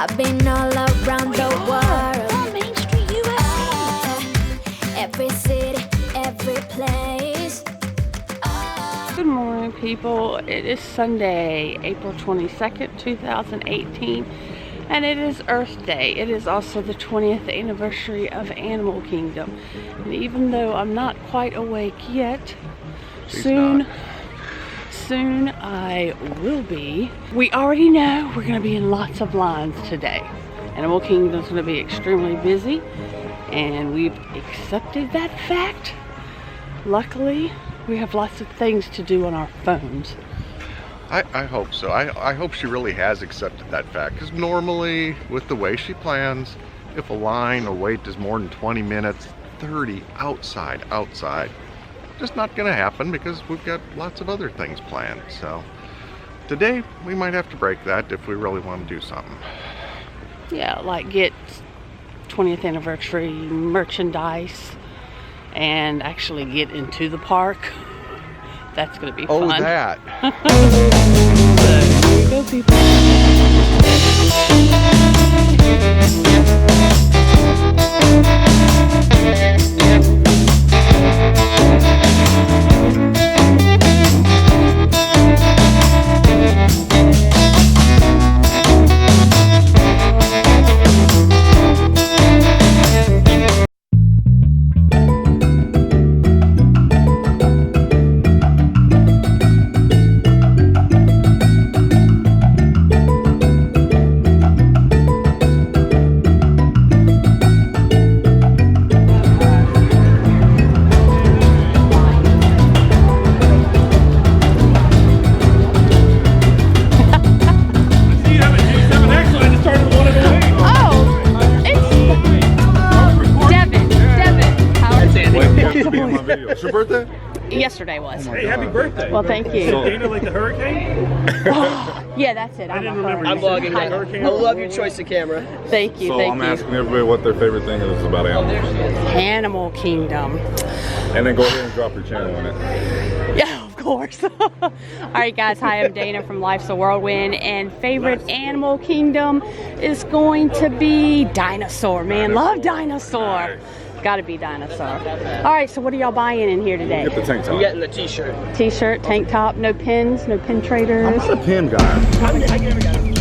I've been all around the world. On Main Street, USA. Every city, every place. Good morning, people. It is Sunday, April 22nd, 2018, and it is Earth Day. It is also the 20th anniversary of Animal Kingdom. And even though I'm not quite awake yet, soon I will be. We already know we're going to be in lots of lines today. Animal Kingdom's going to be extremely busy, and we've accepted that fact. Luckily, we have lots of things to do on our phones. I hope so. I hope she really has accepted that fact, because normally with the way she plans, if a line or wait is more than 20 minutes, 30 outside, just not going to happen because we've got lots of other things planned. So today we might have to break that if we really want to do something. Yeah, like get 20th anniversary merchandise and actually get into the park. That's going to be fun. Oh, that. So, here we go, people. It's your birthday? Yesterday was. Hey, happy birthday. Well, thank you. Dana, like the hurricane? Yeah, that's it. I'm vlogging that. I love your choice of camera. Thank you, So thank I'm you. asking everybody what their favorite thing is about animals. Animal Kingdom. And then go ahead and drop your channel in it. Yeah, of course. All right, guys. Hi, I'm Dana from Life's a Whirlwind, and favorite Animal Kingdom is going to be dinosaur. Man, love dinosaur. Gotta be dinosaur. All right, so what are y'all buying in here today? Get the tank top. I'm getting the t-shirt. T-shirt, tank top, no pins, no pin traders. I'm not a pin guy. I never got it.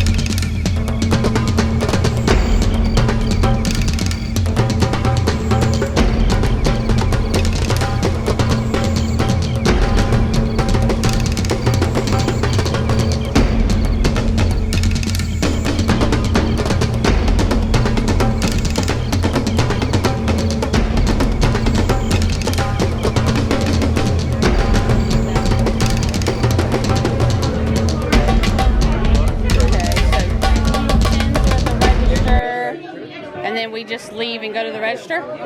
We just leave and go to the register? Okay.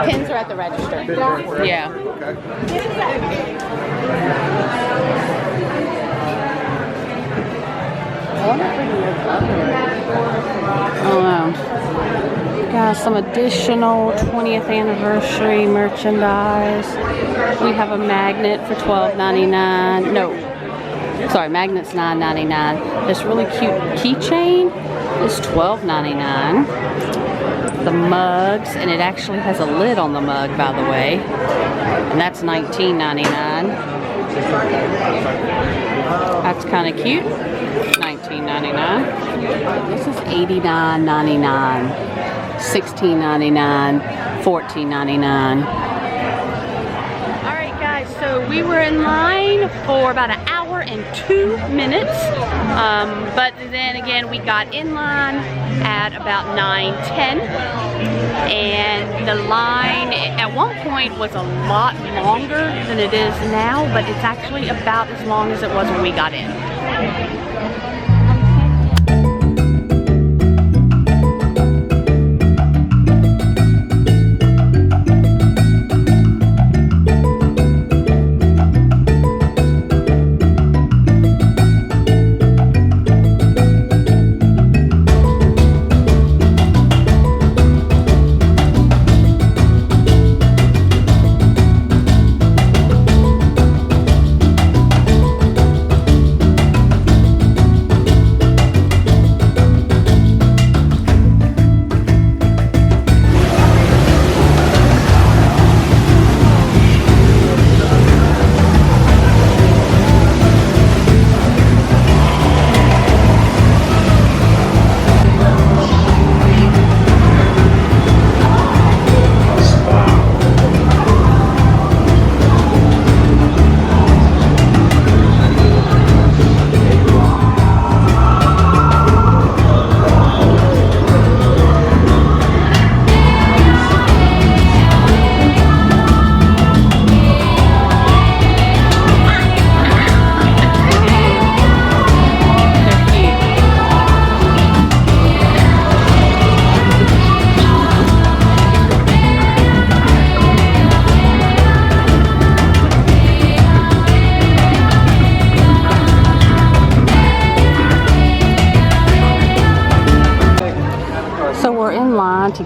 Pins are at the register. Yeah. Oh no. Got some additional 20th anniversary merchandise. We have a magnet for $12.99. No. Sorry, magnet's $9.99. This really cute keychain is $12.99. The mugs, and it actually has a lid on the mug, by the way, and that's $19.99. That's kind of cute. $19.99. This is $89.99. $16.99. $14.99. All right, guys. So we were in line for about an hour and 2 minutes, but then again we got in line at about 9:10, and the line at one point was a lot longer than it is now, but it's actually about as long as it was when we got in.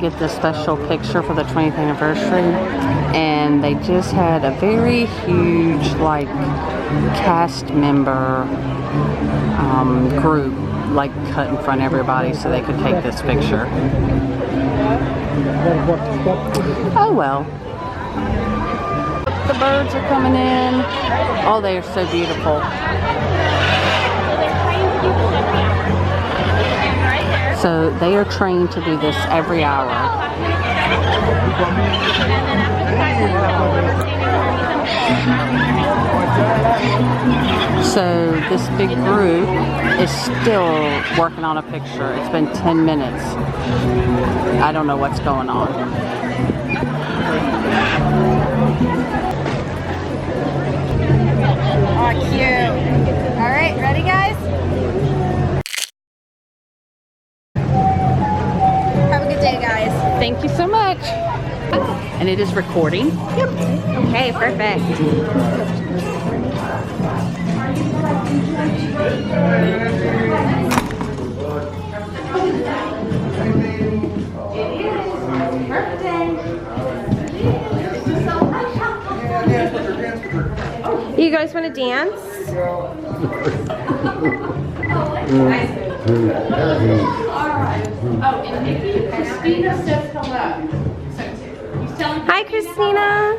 get this special picture for the 20th anniversary, and they just had a very huge, like, cast member group, like, cut in front of everybody so they could take this picture. Oh well. The birds are coming in. Oh, they are so beautiful. So they are trained to do this every hour. So this big group is still working on a picture. It's been 10 minutes. I don't know what's going on. Oh, cute. All right, ready, guys? Have a good day, guys. Thank you so much. And it is recording. Yep. Okay, perfect. You guys want to dance? Hi, Christina.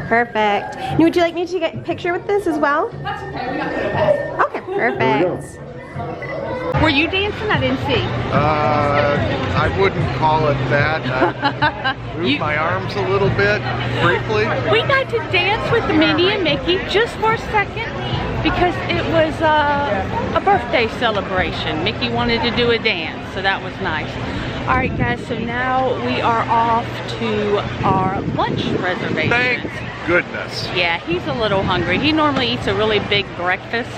Perfect. And would you like me to get a picture with this as well? That's okay. We got it. Okay, perfect. Were you dancing? I didn't see. I wouldn't call it that. I moved my arms a little bit, briefly. We got to dance with Minnie and Mickey just for a second because it was a birthday celebration. Mickey wanted to do a dance, so that was nice. All right, guys, so now we are off to our lunch reservation. Thank goodness. Yeah, he's a little hungry. He normally eats a really big breakfast,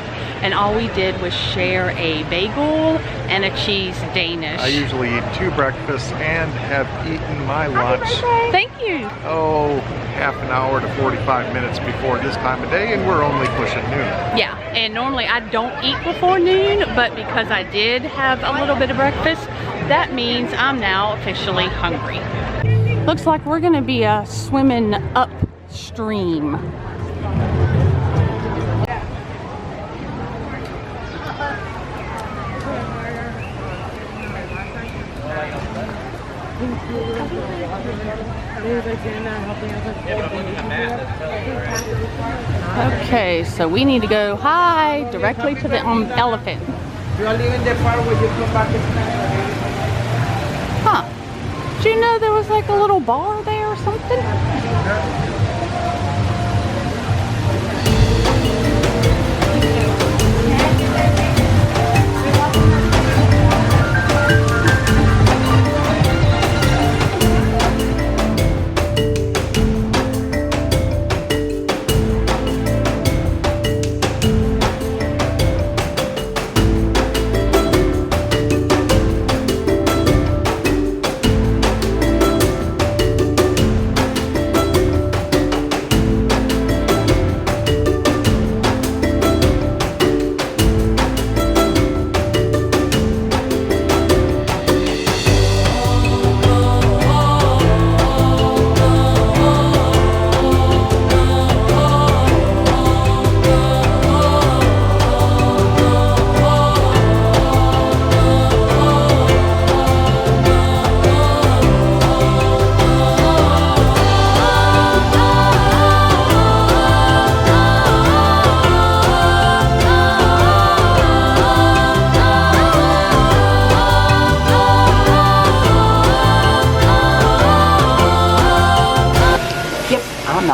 and all we did was share a bagel and a cheese Danish. I usually eat 2 breakfasts and have eaten my lunch. Thank you. Oh, half an hour to 45 minutes before this time of day, and we're only pushing noon. Yeah, and normally I don't eat before noon, but because I did have a little bit of breakfast, that means I'm now officially hungry. Looks like we're gonna be swimming upstream. Okay, so we need to go high directly to the elephant. You are leaving the park when you come back. Huh. Did you know there was like a little bar there or something?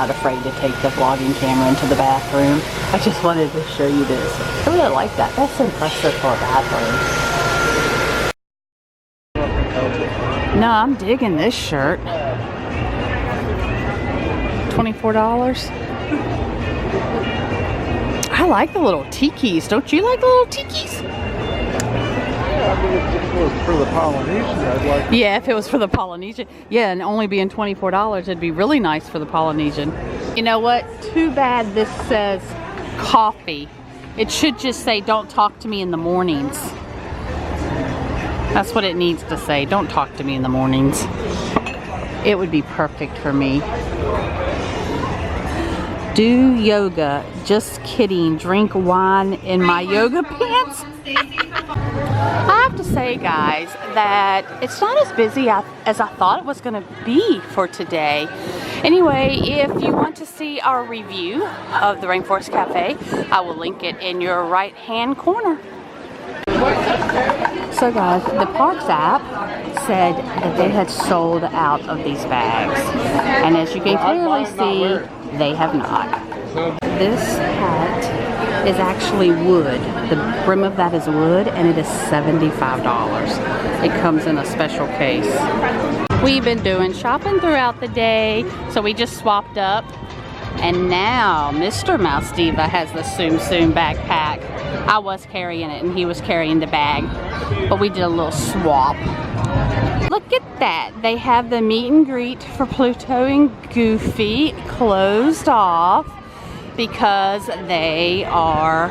Afraid to take the vlogging camera into the bathroom. I just wanted to show you this. I really like that. That's impressive for a bathroom. No, I'm digging this shirt. $24. I like the little tikis. Don't you like the little tikis? For the Polynesian, I'd like. Yeah, if it was for the Polynesian. Yeah, and only being $24, it'd be really nice for the Polynesian. You know what? Too bad this says coffee. It should just say, don't talk to me in the mornings. That's what it needs to say. Don't talk to me in the mornings. It would be perfect for me. Do yoga. Just kidding. Drink wine in my yoga pants. I have to say, guys, that it's not as busy as I thought it was going to be for today. Anyway, if you want to see our review of the Rainforest Cafe, I will link it in your right-hand corner. So guys, the Parks app said that they had sold out of these bags. And as you can clearly see, they have not. This hat is actually wood. The brim of that is wood, and it is $75. It comes in a special case. We've been doing shopping throughout the day, so we just swapped up. And now Mr. Mouse Diva has the Tsum Tsum backpack. I was carrying it and he was carrying the bag, but we did a little swap. Look at that. They have the meet and greet for Pluto and Goofy closed off because they are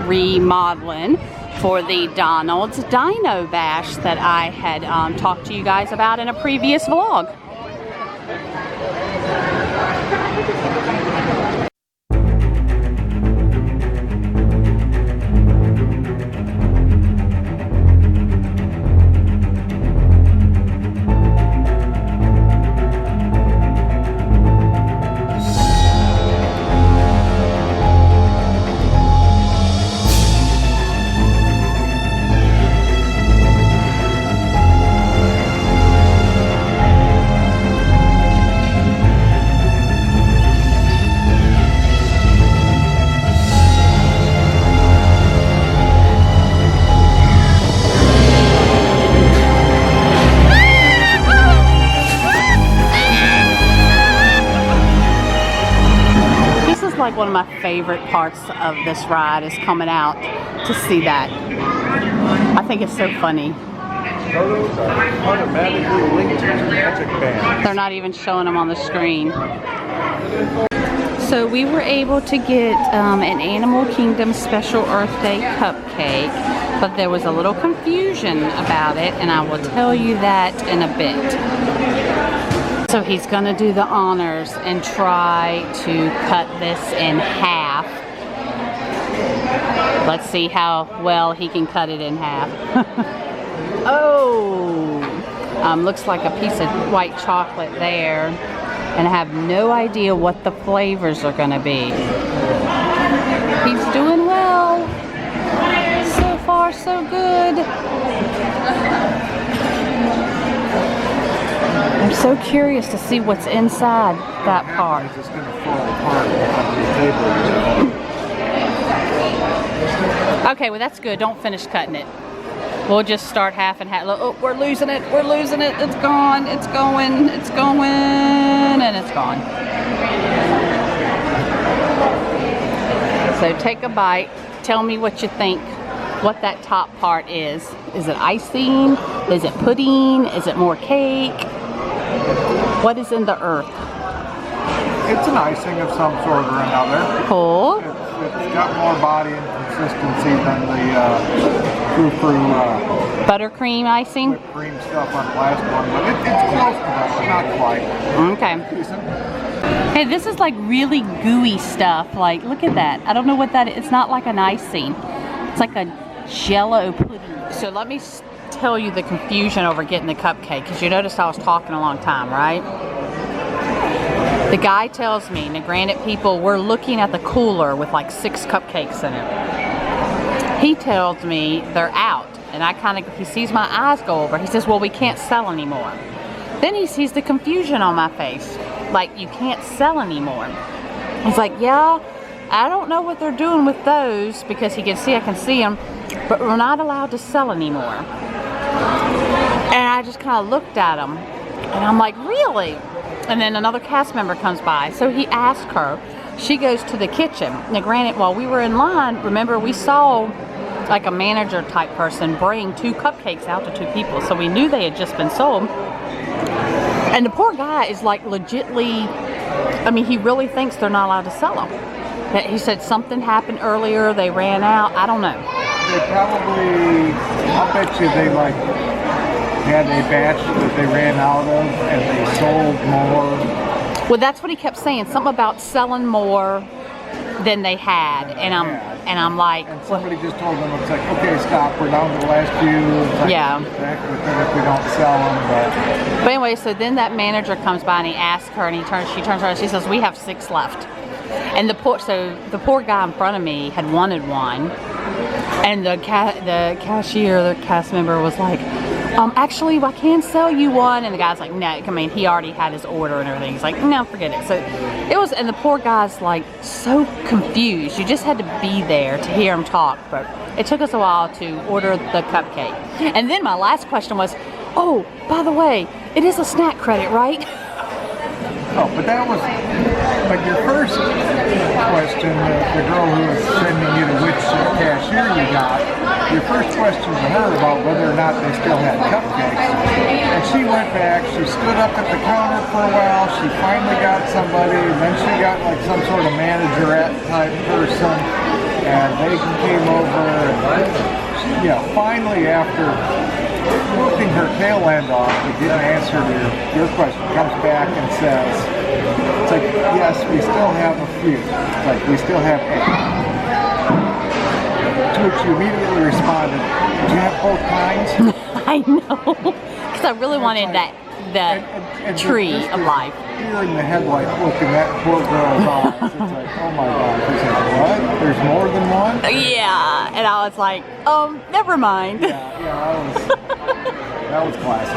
remodeling for the Donald's Dino Bash that I had talked to you guys about in a previous vlog. Like one of my favorite parts of this ride is coming out to see that. I think it's so funny. They're not even showing them on the screen. So we were able to get an Animal Kingdom Special Earth Day cupcake, but there was a little confusion about it, and I will tell you that in a bit. So he's gonna do the honors and try to cut this in half. Let's see how well he can cut it in half. Oh, looks like a piece of white chocolate there. And I have no idea what the flavors are gonna be. He's doing well. So far, so good. I'm so curious to see what's inside that part. It's just going to fall apart on the table. Okay, well that's good. Don't finish cutting it. We'll just start half and half. Oh, we're losing it. We're losing it. It's gone. It's going. It's going. And it's gone. So take a bite. Tell me what you think. What that top part is. Is it icing? Is it pudding? Is it more cake? What is in the earth? It's an icing of some sort or another. Cool. It's got more body and consistency than the frou-frou Buttercream icing? whipped cream stuff on the last one, but it's close to that, but not quite. Okay. Decent. Hey, this is like really gooey stuff. Like, look at that. I don't know what that is. It's not like an icing. It's like a Jello pudding. So let me tell you the confusion over getting the cupcake, because you noticed I was talking a long time, right? The guy tells me, now granted people, we're looking at the cooler with like 6 cupcakes in it. He tells me they're out, and he sees my eyes go over. He says, well, we can't sell anymore. Then he sees the confusion on my face, like, you can't sell anymore. He's like, yeah, I don't know what they're doing with those, because he can see, I can see them, but we're not allowed to sell anymore. And I just kind of looked at him, and I'm like, really? And then another cast member comes by, so he asked her. She goes to the kitchen. Now granted, while we were in line, remember we saw like a manager type person bring 2 cupcakes out to 2 people, so we knew they had just been sold. And the poor guy is like legitly, I mean, he really thinks they're not allowed to sell them. He said something happened earlier, they ran out, I don't know. They probably, I'll bet you they like had a batch that they ran out of and they sold more. Well, that's what he kept saying. Something about selling more than they had, and I'm like, And somebody just told them, it's like, okay, stop, we're down to the last few. It's like, Yeah. back with them if we don't sell them, But anyway, so then that manager comes by and he asks her, and she turns around and she says, "We have 6 left." And the poor guy in front of me had wanted one, and the cashier, the cast member was like, "Actually, I can sell you one." And the guy's like, "No," I mean, he already had his order and everything. He's like, "No, forget it." So it was, and the poor guy's like so confused. You just had to be there to hear him talk, but it took us a while to order the cupcake. And then my last question was, "Oh, by the way, it is a snack credit, right?" Oh, but that was, but your first question, the girl who was sending you to which cashier you got, your first question to her about whether or not they still had cupcakes. And she went back, she stood up at the counter for a while, she finally got somebody, and then she got like some sort of managerette type person, and they came over, and finally after working her tail end off, but didn't answer your question, comes back and says, it's like, yes, we still have a few. It's like, we still have 8. To which you immediately responded, do you have both kinds? I know, because I really wanted that And tree just of life. Here in the headlight, look in that poor girl's eyes. It's like, oh my God. She's like, what? There's more than one? Yeah, and I was like, never mind. Yeah, that was classic.